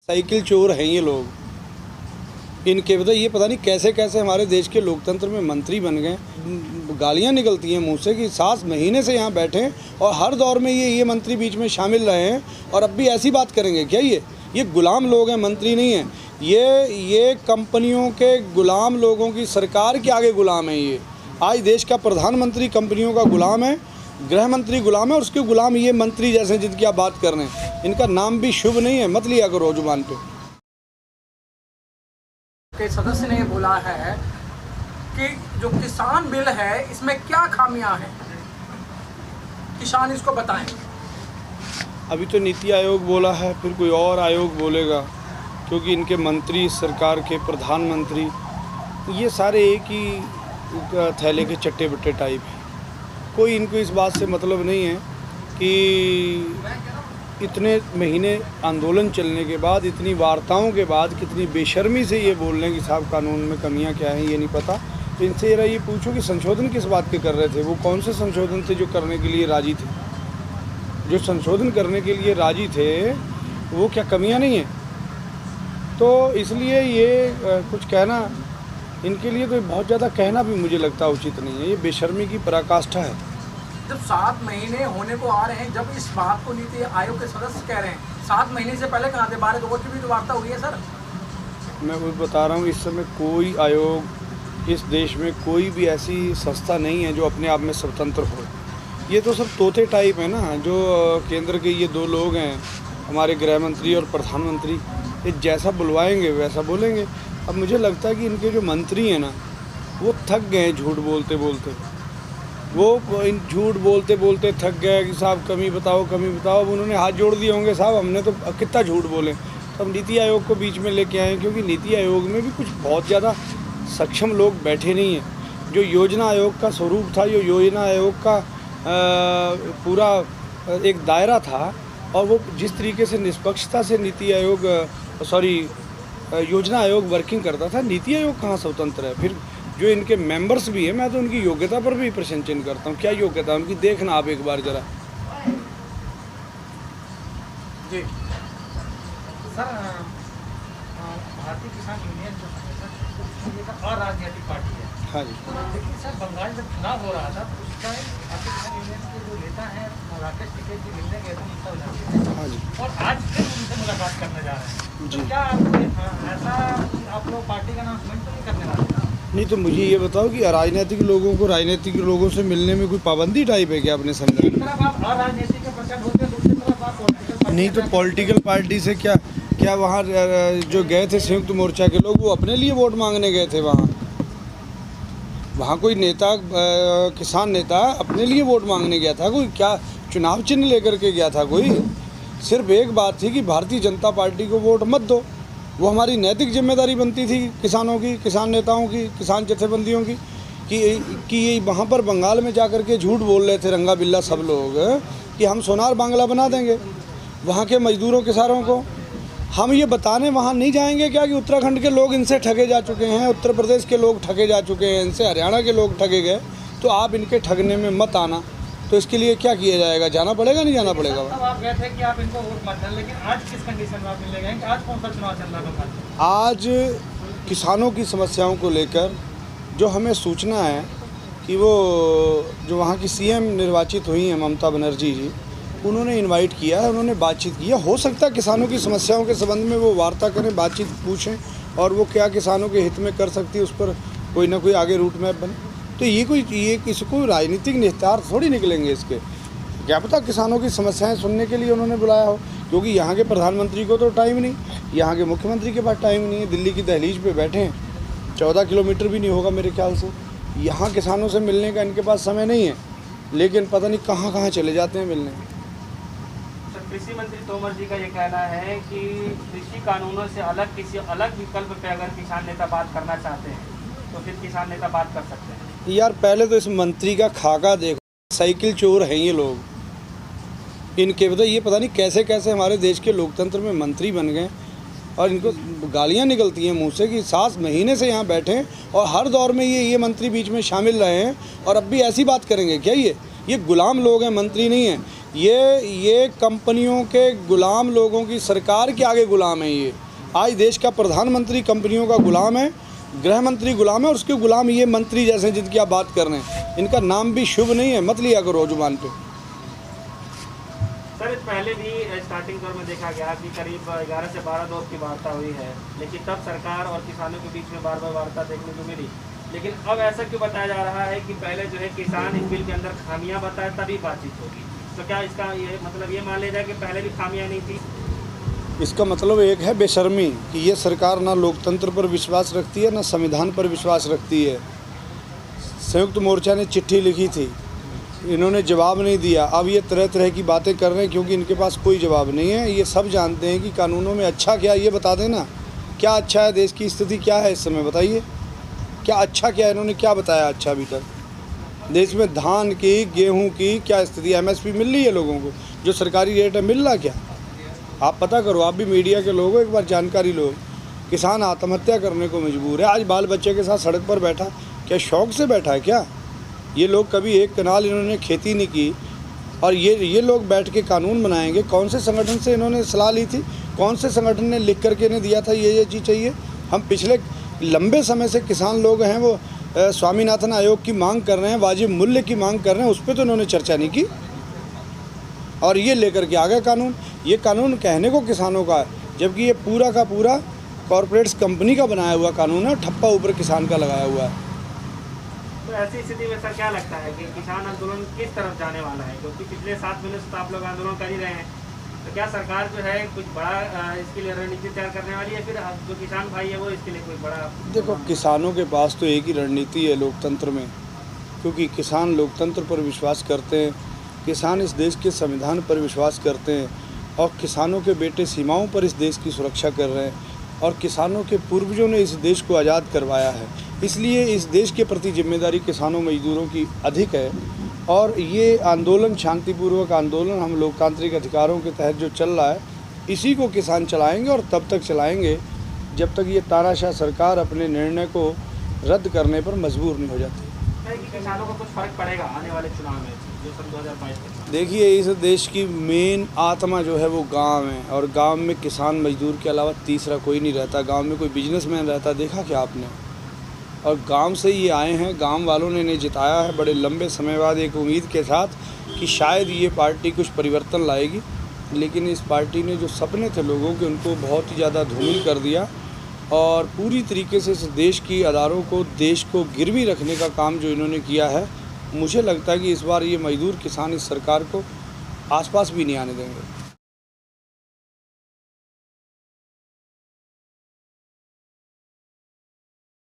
Cycle चोर हैं ये लोग। इनके ये पता नहीं कैसे कैसे हमारे देश के लोकतंत्र में मंत्री बन गए। गालियां निकलती हैं मुंह से कि 7 महीने से यहाँ बैठे हैं और हर दौर में ये मंत्री बीच में शामिल रहे हैं और अब भी ऐसी बात करेंगे क्या? ये गुलाम लोग हैं, मंत्री नहीं हैं। ये कंपनियों के गुलाम लोगों की सरकार के आगे गुलाम है। ये आज देश का प्रधानमंत्री कंपनियों का गुलाम है, गृह मंत्री गुलाम है और उसके गुलाम ये मंत्री जैसे जिनकी आप बात कर रहे हैं। इनका नाम भी शुभ नहीं है, मत लिया करो जुबान पे। के सदस्य ने बोला है कि जो किसान बिल है इसमें क्या खामियां हैं, किसान इसको बताएं। अभी तो नीति आयोग बोला है, फिर कोई और आयोग बोलेगा, क्योंकि इनके मंत्री, सरकार के प्रधानमंत्री ये सारे एक ही थैले के चट्टे बट्टे टाइप हैं। कोई इनको इस बात से मतलब नहीं है कि इतने महीने आंदोलन चलने के बाद, इतनी वार्ताओं के बाद कितनी बेशर्मी से ये बोल रहे हैं कि साहब कानून में कमियां क्या हैं, ये नहीं पता। तो इनसे जरा ये पूछो कि संशोधन किस बात के कर रहे थे? वो कौन से संशोधन थे जो करने के लिए राजी थे? जो संशोधन करने के लिए राजी थे वो क्या कमियां नहीं हैं? तो इसलिए ये कुछ कहना इनके लिए तो बहुत ज़्यादा कहना भी मुझे लगता उचित नहीं है। ये बेशर्मी की पराकाष्ठा है। जब 7 महीने होने को आ रहे हैं, जब इस बात को नीति आयोग के सदस्य कह रहे हैं, 7 महीने से पहले कहाँ थे? 12 अक्टूबर की भी तो वार्ता हुई है सर। मैं वो बता रहा हूँ, इस समय कोई आयोग इस देश में, कोई भी ऐसी संस्था नहीं है जो अपने आप में स्वतंत्र हो। ये तो सब तोते टाइप है ना, जो केंद्र के ये 2 लोग हैं, हमारे गृह मंत्री और प्रधानमंत्री, ये जैसा बुलवाएंगे वैसा बोलेंगे। अब मुझे लगता है कि इनके जो मंत्री हैं ना, वो थक गए हैं झूठ बोलते बोलते। वो इन झूठ बोलते बोलते थक गए कि साहब कमी बताओ, कमी बताओ। अब उन्होंने हाथ जोड़ दिए होंगे, साहब हमने तो कितना झूठ बोले। तो अब नीति आयोग को बीच में लेके आए, क्योंकि नीति आयोग में भी कुछ बहुत ज़्यादा सक्षम लोग बैठे नहीं हैं। जो योजना आयोग का स्वरूप था, जो योजना आयोग का पूरा एक दायरा था, और वो जिस तरीके से निष्पक्षता से नीति आयोग योजना आयोग वर्किंग करता था, नीति आयोग कहाँ स्वतंत्र है? फिर जो इनके मेंबर्स भी हैं, मैं तो उनकी योग्यता पर भी प्रश्न चिन्ह करता हूँ। क्या योग्यता उनकी, देखना आप एक बार जरा। जी सर, भारतीय किसान यूनियन जो है अराजनीतिक पार्टी है। हाँ जी। लेकिन सर, बंगाल जब चुनाव हो रहा था तो उस टाइम भारतीय किसान यूनियन के जो नेता हैं राकेश टिकैत जी मिलने गए थे। हाँ जी। और आज फिर उनसे मुलाकात करने जा रहे हैं। तो क्या ऐसा आप लोग पार्टी का अनाउंसमेंट तो नहीं करने वाले? नहीं, तो मुझे ये बताओ कि अराजनीतिक लोगों को राजनीतिक लोगों से मिलने में कोई पाबंदी टाइप है क्या? आपने समझा? एक तरफ आप अराजनीतिक के प्रचार होते हैं, दूसरी तरफ आप पॉलिटिकल। नहीं, तो पॉलिटिकल पार्टी से क्या वहाँ जो गए थे संयुक्त मोर्चा के लोग, वो अपने लिए वोट मांगने गए थे? वहाँ कोई नेता, किसान नेता अपने लिए वोट मांगने गया था? कोई क्या चुनाव चिन्ह लेकर के गया था? कोई सिर्फ एक बात थी कि भारतीय जनता पार्टी को वोट मत दो। वो हमारी नैतिक जिम्मेदारी बनती थी, किसानों की, किसान नेताओं की, किसान जथेबंदियों की, कि वहाँ पर बंगाल में जाकर के झूठ बोल रहे थे रंगा बिल्ला सब लोग कि हम सोनार बांग्ला बना देंगे वहाँ के मजदूरों किसानों को। हम ये बताने वहाँ नहीं जाएंगे क्या कि उत्तराखंड के लोग इनसे ठगे जा चुके हैं, उत्तर प्रदेश के लोग ठगे जा चुके हैं इनसे, हरियाणा के लोग ठगे गए, तो आप इनके ठगने में मत आना। तो इसके लिए क्या किया जाएगा? जाना पड़ेगा, नहीं जाना पड़ेगा? आप गए थे कि आप इनको वोट मत दें, लेकिन आज किस कंडीशन में आप मिलने गए? आज कौन सा चुनाव चल रहा है? आज किसानों की समस्याओं को लेकर जो हमें सूचना है कि वो जो वहाँ की CM निर्वाचित हुई हैं ममता बनर्जी जी, उन्होंने इनवाइट किया है, उन्होंने बातचीत की है। हो सकता है किसानों की समस्याओं के संबंध में वो वार्ता करें, बातचीत पूछें, और वो क्या किसानों के हित में कर सकती है उस पर कोई ना कोई आगे रूट मैप बने। तो ये किसको राजनीतिक निहितार्थ थोड़ी निकलेंगे इसके। क्या पता किसानों की समस्याएं सुनने के लिए उन्होंने बुलाया हो, क्योंकि यहाँ के प्रधानमंत्री को तो टाइम नहीं, यहाँ के मुख्यमंत्री के पास टाइम नहीं है। दिल्ली की दहलीज पे बैठे हैं, 14 किलोमीटर भी नहीं होगा मेरे ख्याल से। यहाँ किसानों से मिलने का इनके पास समय नहीं है, लेकिन पता नहीं कहाँ कहाँ चले जाते हैं मिलने। कृषि मंत्री तोमर जी का ये कहना है कि कृषि कानूनों से अलग किसी अलग विकल्प पे अगर किसान नेता बात करना चाहते हैं तो फिर किसान नेता बात कर सकते हैं। यार पहले तो इस मंत्री का खाका देखो, साइकिल चोर हैं ये लोग। इनके ये पता नहीं कैसे कैसे हमारे देश के लोकतंत्र में मंत्री बन गए और इनको गालियां निकलती हैं मुंह से कि 7 महीने से यहाँ बैठे हैं और हर दौर में ये मंत्री बीच में शामिल रहे हैं और अब भी ऐसी बात करेंगे क्या? ये गुलाम लोग हैं, मंत्री नहीं हैं। ये कंपनियों के गुलाम लोगों की सरकार के आगे गुलाम है। ये आज देश का प्रधानमंत्री कंपनियों का गुलाम है, गृह मंत्री गुलाम है, और उसके गुलाम ये मंत्री जैसे जिनकी आप बात कर रहे हैं, इनका नाम भी शुभ नहीं है, मत लिया करो जुबान पे। सर पहले भी स्टार्टिंग दौर में देखा गया कि करीब 11 से 12 दोस्त की वार्ता हुई है, लेकिन तब सरकार और किसानों के बीच में बार बार वार्ता देखने को मिली। लेकिन अब ऐसा क्यों बताया जा रहा है कि पहले जो है किसान इस बिल के अंदर खामियां बताए तभी बातचीत होगी? तो क्या इसका ये मतलब ये मान लिया जाए कि पहले भी खामियां नहीं थी? इसका मतलब एक है बेशर्मी कि ये सरकार ना लोकतंत्र पर विश्वास रखती है, ना संविधान पर विश्वास रखती है। संयुक्त मोर्चा ने चिट्ठी लिखी थी, इन्होंने जवाब नहीं दिया। अब ये तरह तरह की बातें कर रहे हैं क्योंकि इनके पास कोई जवाब नहीं है। ये सब जानते हैं कि कानूनों में अच्छा क्या है, ये बता देना क्या अच्छा है, देश की स्थिति क्या है इस समय, बताइए क्या अच्छा क्या है, इन्होंने क्या बताया अच्छा अभी तक? देश में धान की, गेहूं की क्या स्थिति, एमएसपी मिल रही है लोगों को, जो सरकारी रेट है मिल रहा क्या? आप पता करो, आप भी मीडिया के लोग हो, एक बार जानकारी लो। किसान आत्महत्या करने को मजबूर है, आज बाल बच्चे के साथ सड़क पर बैठा, क्या शौक से बैठा है क्या? ये लोग कभी एक कनाल इन्होंने खेती नहीं की, और ये लोग बैठ के कानून बनाएंगे। कौन से संगठन से इन्होंने सलाह ली थी? कौन से संगठन ने लिख करके इन्हें दिया था ये चीज़ चाहिए? हम पिछले लंबे समय से किसान लोग हैं वो स्वामीनाथन आयोग की मांग कर रहे हैं, वाजिब मूल्य की मांग कर रहे हैं, उस पर तो इन्होंने चर्चा नहीं की, और ये लेकर के आ गया कानून। ये कानून कहने को किसानों का है, जबकि ये पूरा का पूरा कॉरपोरेट्स कंपनी का बनाया हुआ कानून है, ठप्पा ऊपर किसान का लगाया हुआ है। तो ऐसी स्थिति में सर क्या लगता है कि किसान आंदोलन किस तरफ जाने वाला है? क्योंकि पिछले 7 महीने से आप लोग आंदोलन कर ही रहे हैं, तो क्या सरकार जो है कुछ बड़ा इसके लिए रणनीति तैयार करने वाली है? फिर जो किसान भाई है वो इसके लिए कोई बड़ा? देखो, किसानों के पास तो एक ही रणनीति है लोकतंत्र में, क्योंकि किसान लोकतंत्र पर विश्वास करते हैं, किसान इस देश के संविधान पर विश्वास करते हैं, और किसानों के बेटे सीमाओं पर इस देश की सुरक्षा कर रहे हैं, और किसानों के पूर्वजों ने इस देश को आज़ाद करवाया है। इसलिए इस देश के प्रति जिम्मेदारी किसानों मजदूरों की अधिक है, और ये आंदोलन शांतिपूर्वक आंदोलन हम लोकतांत्रिक अधिकारों के तहत जो चल रहा है, इसी को किसान चलाएंगे, और तब तक चलाएंगे जब तक ये तानाशाह सरकार अपने निर्णय को रद्द करने पर मजबूर नहीं हो जाती। किसानों को कुछ फर्क पड़ेगा आने वाले चुनाव में जो सन 2022 देखिए, इस देश की मेन आत्मा जो है वो गांव है, और गांव में किसान मजदूर के अलावा तीसरा कोई नहीं रहता। गांव में कोई बिजनेसमैन रहता देखा क्या आपने? और गांव से ये आए हैं, गांव वालों ने इन्हें जिताया है बड़े लंबे समय बाद, एक उम्मीद के साथ कि शायद ये पार्टी कुछ परिवर्तन लाएगी। लेकिन इस पार्टी ने जो सपने थे लोगों के, उनको बहुत ही ज़्यादा धूमिल कर दिया, और पूरी तरीके से इस देश की अदारों को, देश को गिरवी रखने का काम जो इन्होंने किया है, मुझे लगता है कि इस बार ये मजदूर किसान इस सरकार को आसपास भी नहीं आने देंगे।